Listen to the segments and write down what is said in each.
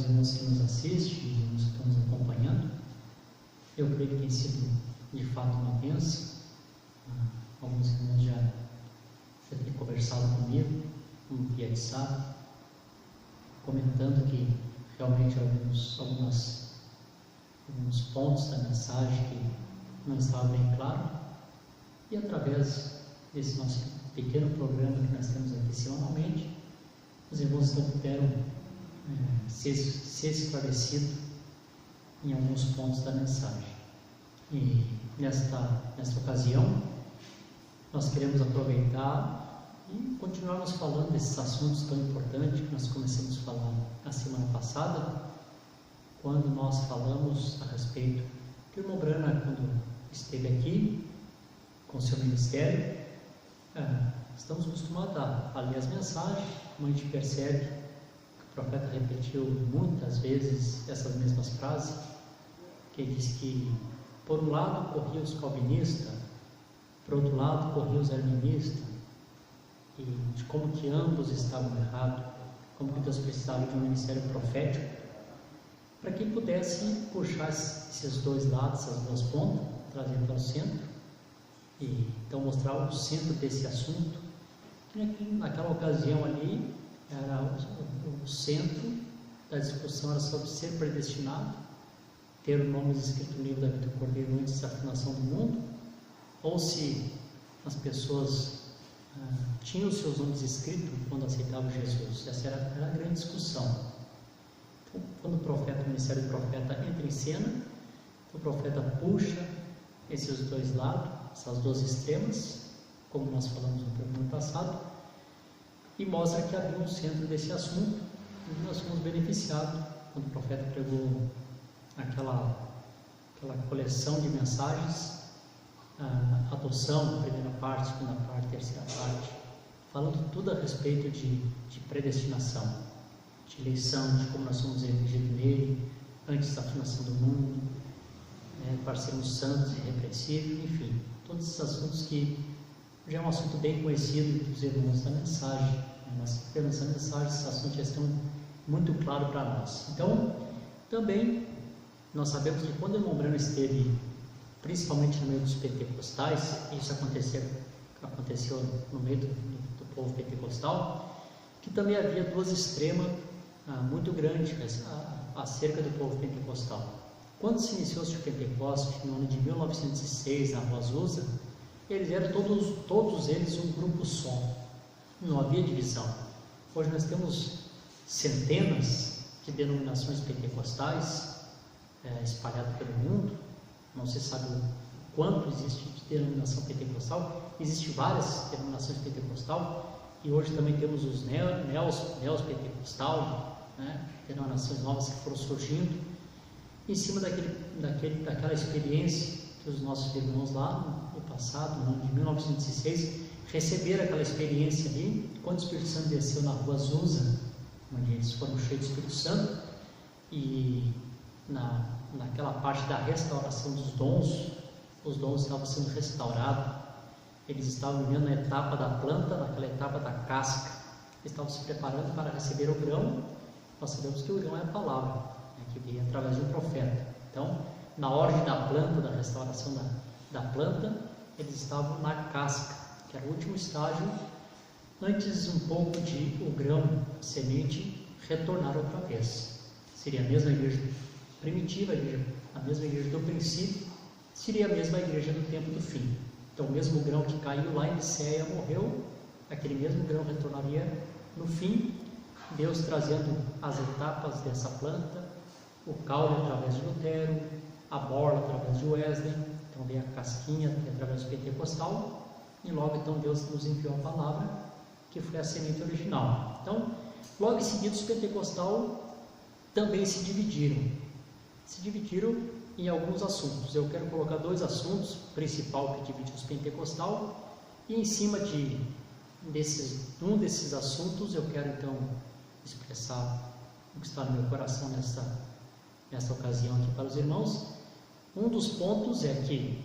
os irmãos que nos assistem, os irmãos que estão nos acompanhando. Eu creio que tem sido de fato uma bênção. Alguns irmãos já têm conversado comigo via WhatsApp, comentando que realmente alguns pontos da mensagem que não estavam bem claros, e através desse nosso pequeno programa que nós temos aqui semanalmente, os irmãos então puderam ser esclarecidos em alguns pontos da mensagem. E nesta ocasião nós queremos aproveitar e continuarmos falando desses assuntos tão importantes que nós começamos a falar na semana passada, quando nós falamos a respeito que o irmão Brana, quando esteve aqui com seu ministério, estamos acostumados a ler as mensagens, como a gente percebe que o profeta repetiu muitas vezes essas mesmas frases, que ele diz que por um lado corriam os calvinistas, por outro lado corriam os arministas, e de como que ambos estavam errados, como que Deus precisava de um ministério profético, para que pudesse puxar esses dois lados, essas duas pontas, trazer para o centro, e então mostrar o centro desse assunto. E naquela ocasião ali, era o centro da discussão era sobre ser predestinado, ter o nome escrito no livro da vida do Cordeiro antes da fundação do mundo, ou se as pessoas tinham os seus nomes escritos quando aceitavam Jesus. Essa era a grande discussão. Então, quando o ministério do profeta entra em cena, o profeta puxa esses dois lados, essas duas extremas, como nós falamos no programa passado, e mostra que havia um centro desse assunto, e nós fomos beneficiados quando o profeta pregou aquela coleção de mensagens, a adoção, primeira parte, segunda parte, terceira parte, falando tudo a respeito de predestinação, de eleição, de como nós somos elegidos nele, antes da fundação do mundo, para sermos santos e irrepreensíveis, enfim, todos esses assuntos que já é um assunto bem conhecido dos irmãos da mensagem, nós temos a mensagem, esses assuntos já estão muito claros para nós. Então, também, nós sabemos que quando o irmão Brana esteve, principalmente no meio dos pentecostais, isso aconteceu no meio do povo pentecostal, que também havia duas extremas muito grandes acerca do povo pentecostal. Quando se iniciou-se o Pentecostes, no ano de 1906, na Rua Azusa, eles eram todos eles um grupo só, não havia divisão. Hoje nós temos centenas de denominações pentecostais espalhadas pelo mundo, não se sabe o quanto existe de denominação pentecostal, existem várias denominações pentecostal, e hoje também temos os neos pentecostal, denominações novas que foram surgindo, em cima daquela experiência que os nossos irmãos lá no passado, no ano de 1906, receberam aquela experiência ali, quando o Espírito Santo desceu na Rua Azusa, onde eles foram cheios do Espírito Santo, e naquela parte da restauração dos dons, os dons estavam sendo restaurados, eles estavam vivendo na etapa da planta, naquela etapa da casca, eles estavam se preparando para receber o grão. Nós sabemos que o grão é a palavra, que veio através de um profeta. Então, na ordem da planta, da restauração da planta, eles estavam na casca, que era o último estágio, antes um pouco de o grão, a semente, retornar outra vez. Seria a mesma igreja primitiva, a mesma igreja do princípio, seria a mesma igreja do tempo do fim. Então, o mesmo grão que caiu lá em Niceia morreu, aquele mesmo grão retornaria no fim, Deus trazendo as etapas dessa planta, o caule através de Lutero, a borla através de Wesley, então vem a casquinha através do pentecostal, e logo então Deus nos enviou a palavra, que foi a semente original. Então, logo em seguida os pentecostal também se dividiram em alguns assuntos. Eu quero colocar dois assuntos principal que dividem os pentecostal, e em cima de um desses assuntos eu quero então expressar o que está no meu coração nesta ocasião aqui para os irmãos. Um dos pontos é que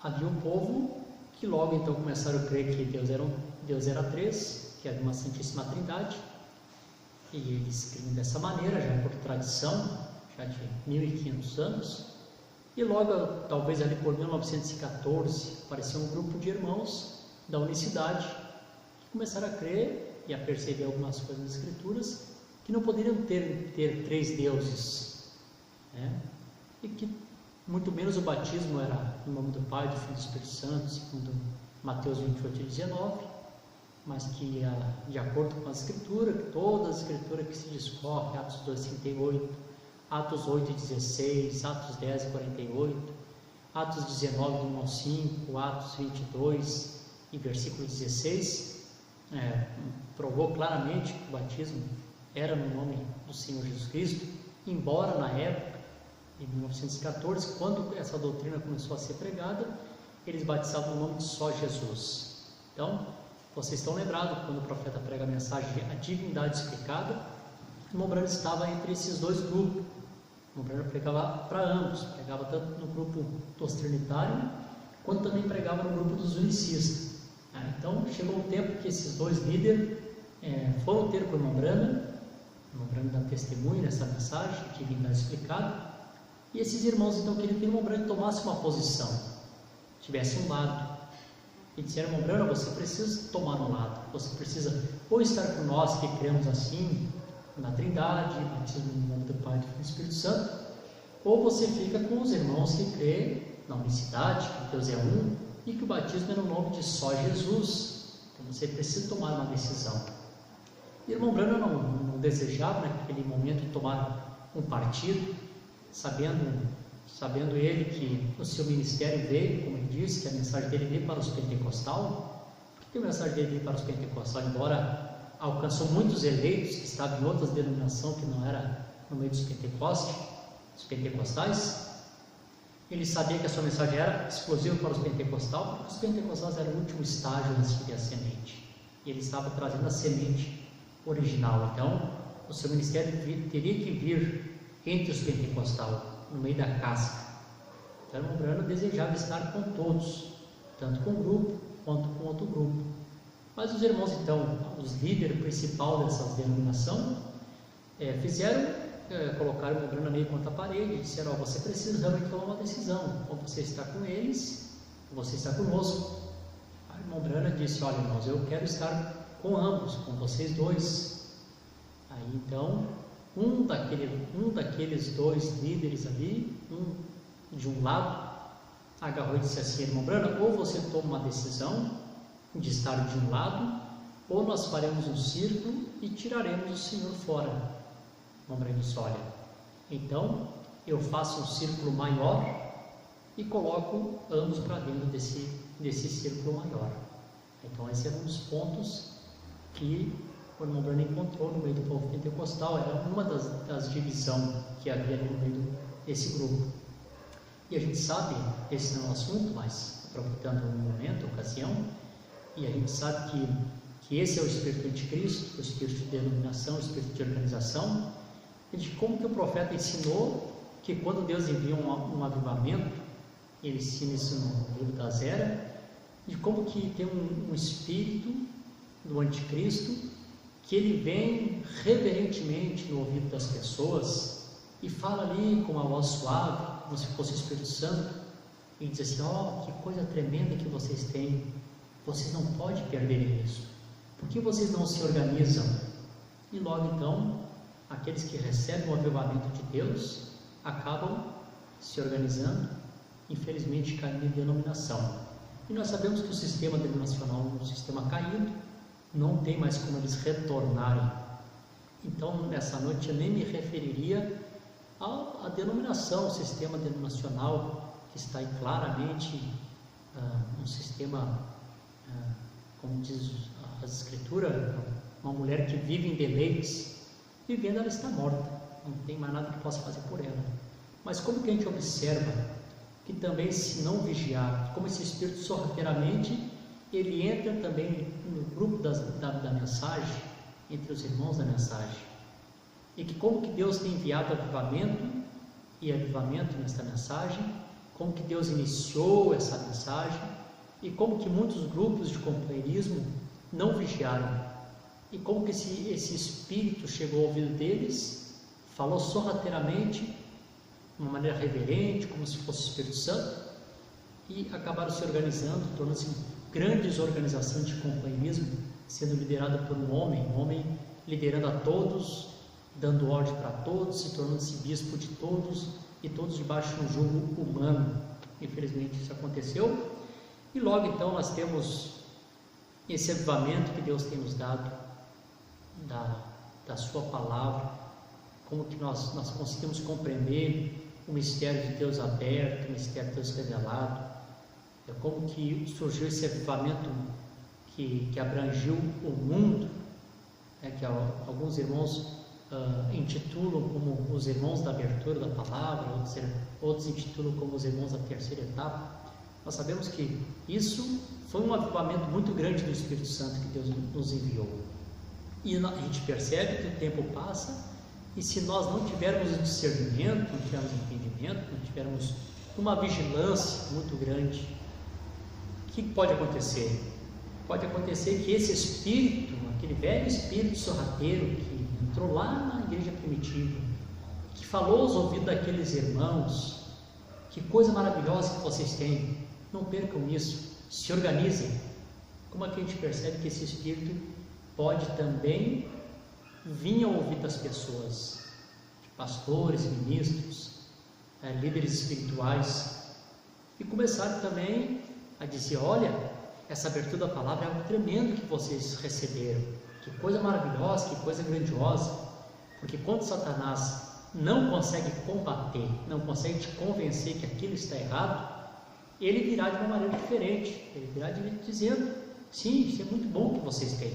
havia um povo que logo então começaram a crer que Deus era três, que havia uma Santíssima Trindade, e eles criam dessa maneira, já por tradição, já de 1500 anos, e logo, talvez ali por 1914, apareceu um grupo de irmãos da unicidade que começaram a crer e a perceber algumas coisas das Escrituras, que não poderiam ter 3 deuses, né? E que muito menos o batismo era em nome do Pai, do Filho e do Espírito Santo, segundo Mateus 28 e 19, mas que, de acordo com a Escritura, toda a Escritura que se discorre, Atos 2:38, Atos 8:16, Atos 10:48, Atos 19, do 1 ao 5, Atos 22 e versículo 16, provou claramente que o batismo era no nome do Senhor Jesus Cristo, embora na época, em 1914, quando essa doutrina começou a ser pregada, eles batizavam no nome de só Jesus. Então, vocês estão lembrados, quando o profeta prega a mensagem de a divindade explicada, o irmão Branham estava entre esses 2 grupos. O irmão Branham pregava para ambos, pregava tanto no grupo dos trinitários, quanto também pregava no grupo dos unicistas. Então, chegou um tempo que esses 2 líderes foram ter com o irmão Branham dá testemunho nessa mensagem, de divindade explicada, e esses irmãos então queriam que o irmão Branham tomasse uma posição, tivesse um lado, e disseram: irmão Branham, você precisa tomar um lado, você precisa ou estar com nós que cremos assim, na Trindade, batismo no nome do Pai, do Filho e do Espírito Santo, ou você fica com os irmãos que crêem na unicidade, que Deus é um, e que o batismo é no nome de só Jesus. Então você precisa tomar uma decisão. E o irmão Branham não desejava naquele momento tomar um partido, sabendo ele que o seu ministério veio, como ele disse, que a mensagem dele veio para os pentecostais. Por que a mensagem dele veio para os pentecostais? Embora alcançou muitos eleitos que estavam em outras denominações que não era no meio dos pentecostais, ele sabia que a sua mensagem era exclusiva para os pentecostais, porque os pentecostais eram o último estágio antes de vir a semente, e ele estava trazendo a semente original. Então, o seu ministério teria que vir entre os pentecostais, no meio da casca. Então, o irmão Branham desejava estar com todos, tanto com um grupo quanto com outro grupo. Mas os irmãos, então, os líderes principais dessas denominações, colocaram o irmão Branham meio contra a parede e disseram: você precisa realmente tomar uma decisão, ou você está com eles, ou você está conosco. Aí o irmão Branham disse: olha, irmãos, eu quero estar com ambos, com vocês 2. Aí então, um daqueles 2 líderes ali, de um lado, agarrou e disse assim: irmão Branham, ou você toma uma decisão de estar de um lado, ou nós faremos um círculo e tiraremos o Senhor fora. O irmão Branham disse: olha, então eu faço um círculo maior e coloco ambos para dentro desse círculo maior. Então esse era um dos pontos que o irmão Branham encontrou no meio do povo pentecostal. Era uma das divisões que havia no meio desse grupo. E a gente sabe, esse não é um assunto, mas aproveitando o momento, a ocasião, e a gente sabe que esse é o espírito anticristo, o espírito de denominação, o espírito de organização, e de como que o profeta ensinou que quando Deus envia um avivamento, ele ensina isso no livro das Eras, de como que tem um espírito do anticristo, que ele vem reverentemente no ouvido das pessoas e fala ali com uma voz suave, como se fosse o Espírito Santo, e diz assim: que coisa tremenda que vocês têm, vocês não podem perder isso, por que vocês não se organizam? E logo então, aqueles que recebem o avivamento de Deus acabam se organizando, infelizmente caindo em denominação. E nós sabemos que o sistema denominacional é um sistema caído, não tem mais como eles retornarem. Então, nessa noite eu nem me referiria à denominação, o sistema denominacional, que está aí claramente um sistema, como diz as Escrituras, uma mulher que vive em deleites, vivendo ela está morta, não tem mais nada que possa fazer por ela. Mas como que a gente observa que também, se não vigiar, como esse espírito sorrateiramente ele entra também no grupo da mensagem, entre os irmãos da mensagem, e que como que Deus tem enviado avivamento nesta mensagem, como que Deus iniciou essa mensagem, e como que muitos grupos de companheirismo não vigiaram, e como que esse Espírito chegou ao ouvido deles, falou sorrateiramente, de uma maneira reverente, como se fosse o Espírito Santo, e acabaram se organizando, tornando-se grandes organizações de companheirismo, sendo liderada por um homem liderando a todos, dando ordem para todos, se tornando-se bispo de todos, e todos debaixo de um jugo humano. Infelizmente isso aconteceu, e logo então nós temos esse avivamento que Deus tem nos dado, da sua palavra, como que nós conseguimos compreender o mistério de Deus aberto, o mistério de Deus revelado, como que surgiu esse avivamento que abrangiu o mundo, que alguns irmãos intitulam como os irmãos da abertura da palavra, outros intitulam como os irmãos da terceira etapa. Nós sabemos que isso foi um avivamento muito grande do Espírito Santo que Deus nos enviou. E a gente percebe que o tempo passa, e se nós não tivermos discernimento, não tivermos entendimento, não tivermos uma vigilância muito grande, o que pode acontecer? Pode acontecer que esse espírito, aquele velho espírito sorrateiro que entrou lá na igreja primitiva, que falou aos ouvidos daqueles irmãos, que coisa maravilhosa que vocês têm, não percam isso, se organizem. Como é que a gente percebe que esse espírito pode também vir ao ouvido das pessoas, de pastores, ministros, líderes espirituais, e começaram também a dizer: olha, essa abertura da palavra é algo tremendo que vocês receberam, que coisa maravilhosa, que coisa grandiosa, porque quando Satanás não consegue combater, não consegue te convencer que aquilo está errado, ele virá de uma maneira diferente, ele virá dizendo: sim, isso é muito bom que vocês têm,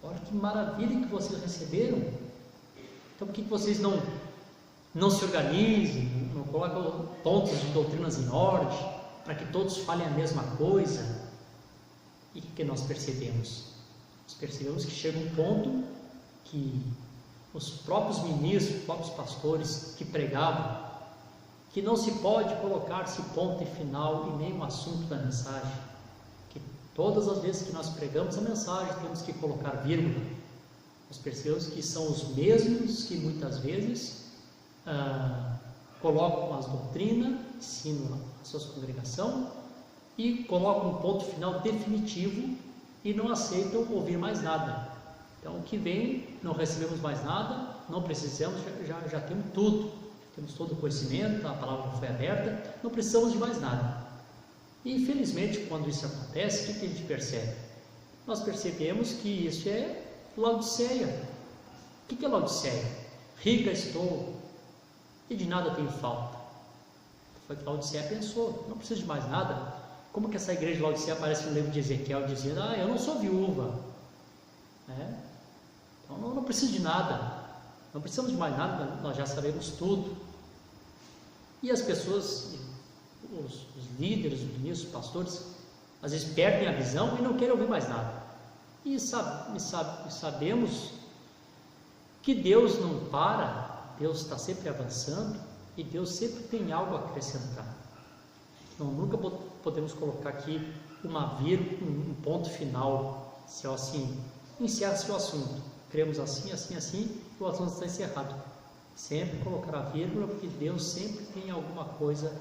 olha que maravilha que vocês receberam, então por que vocês não se organizem, não colocam pontos de doutrinas em ordem, para que todos falem a mesma coisa? E o que nós percebemos? Nós percebemos que chega um ponto que os próprios ministros, os próprios pastores que pregavam, que não se pode colocar-se ponto e final em nenhum assunto da mensagem, que todas as vezes que nós pregamos a mensagem temos que colocar vírgula. Nós percebemos que são os mesmos que muitas vezes colocam as doutrinas, ensinam a sua congregação e colocam um ponto final definitivo e não aceitam ouvir mais nada. Então o que vem, não recebemos mais nada, não precisamos, já temos tudo, temos todo o conhecimento, a palavra foi aberta, não precisamos de mais nada. E infelizmente quando isso acontece, o que a gente percebe? Nós percebemos que isso é Laodiceia. O que é Laodiceia? Rica estou e de nada tenho falta. Foi que Laodiceia pensou: não preciso de mais nada. Como que essa igreja de Laodiceia aparece no livro de Ezequiel dizendo: eu não sou viúva, então não preciso de nada, não precisamos de mais nada, nós já sabemos tudo. E as pessoas, os líderes, os ministros, os pastores, às vezes perdem a visão e não querem ouvir mais nada. E sabemos que Deus não para, Deus está sempre avançando e Deus sempre tem algo a acrescentar. Então nunca podemos colocar aqui uma vírgula, um ponto final, se assim encerra-se o assunto, cremos assim, e o assunto está encerrado. Sempre colocar a vírgula, porque Deus sempre tem alguma coisa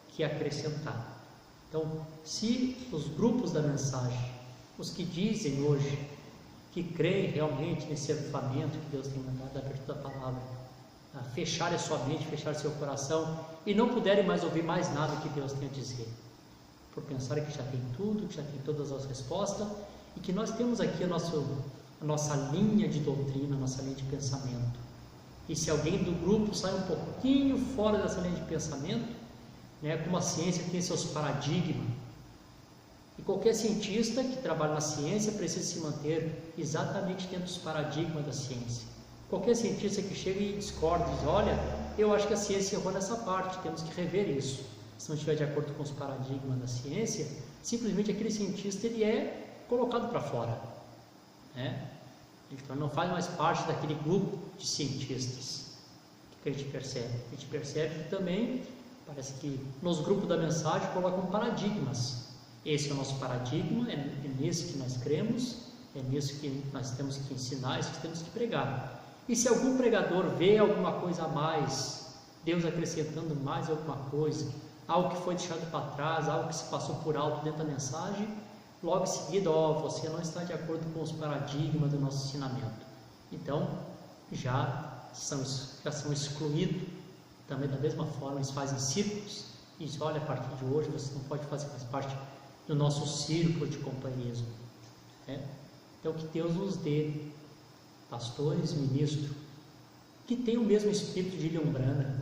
que acrescentar. Então, se os grupos da mensagem, os que dizem hoje que creem realmente nesse avivamento que Deus tem mandado, a abertura da palavra, fecharem a sua mente, fecharem seu coração e não puderem mais ouvir mais nada que Deus tem a dizer, por pensarem que já tem tudo, que já tem todas as respostas, e que nós temos aqui a nossa linha de doutrina, a nossa linha de pensamento. E se alguém do grupo sai um pouquinho fora dessa linha de pensamento, como a ciência tem seus paradigmas, e qualquer cientista que trabalha na ciência precisa se manter exatamente dentro dos paradigmas da ciência. Qualquer cientista que chega e discorda, diz: olha, eu acho que a ciência errou nessa parte, temos que rever isso. Se não estiver de acordo com os paradigmas da ciência, simplesmente aquele cientista ele é colocado para fora, Então não faz mais parte daquele grupo de cientistas. O que a gente percebe? A gente percebe que também, parece que nos grupos da mensagem colocam paradigmas. Esse é o nosso paradigma, é nesse que nós cremos, É nisso que nós temos que ensinar, isso que temos que pregar. E se algum pregador vê alguma coisa a mais, Deus acrescentando mais alguma coisa, algo que foi deixado para trás, algo que se passou por alto dentro da mensagem, logo em seguida, você não está de acordo com os paradigmas do nosso ensinamento. Então, já são excluídos. Também da mesma forma, eles fazem círculos, e diz, olha, a partir de hoje você não pode fazer mais parte do nosso círculo de companheirismo. Então, que Deus nos dê pastores, ministros, que tenham o mesmo espírito de William Branham,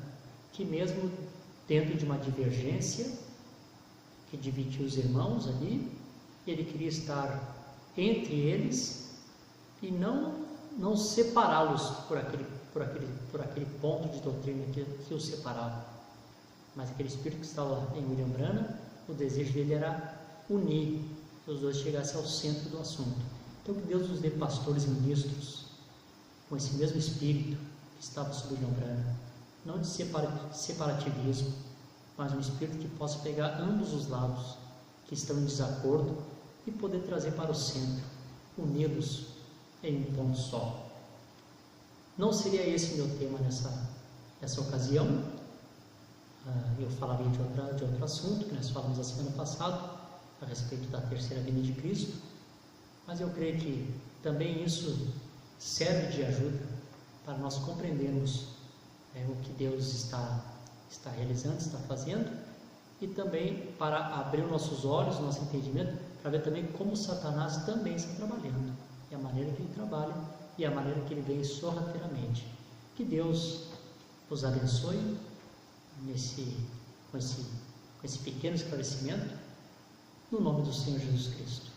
que mesmo dentro de uma divergência, que dividiu os irmãos ali, ele queria estar entre eles e não separá-los por aquele ponto de doutrina que os separava. Mas aquele espírito que estava em William Branham, o desejo dele era unir, que os dois chegassem ao centro do assunto. Então que Deus nos dê pastores e ministros com esse mesmo espírito que estava sobre William Branham, não de separativismo, mas um espírito que possa pegar ambos os lados que estão em desacordo e poder trazer para o centro, uni-los em um ponto só. Não seria esse meu tema nessa ocasião. Eu falaria de outro assunto que nós falamos a semana passada a respeito da terceira vinda de Cristo, mas eu creio que também isso serve de ajuda para nós compreendermos o que Deus está realizando, está fazendo, e também para abrir os nossos olhos, o nosso entendimento, para ver também como Satanás também está trabalhando, e a maneira que ele trabalha, e a maneira que ele vem sorrateiramente. Que Deus os abençoe com esse pequeno esclarecimento, no nome do Senhor Jesus Cristo.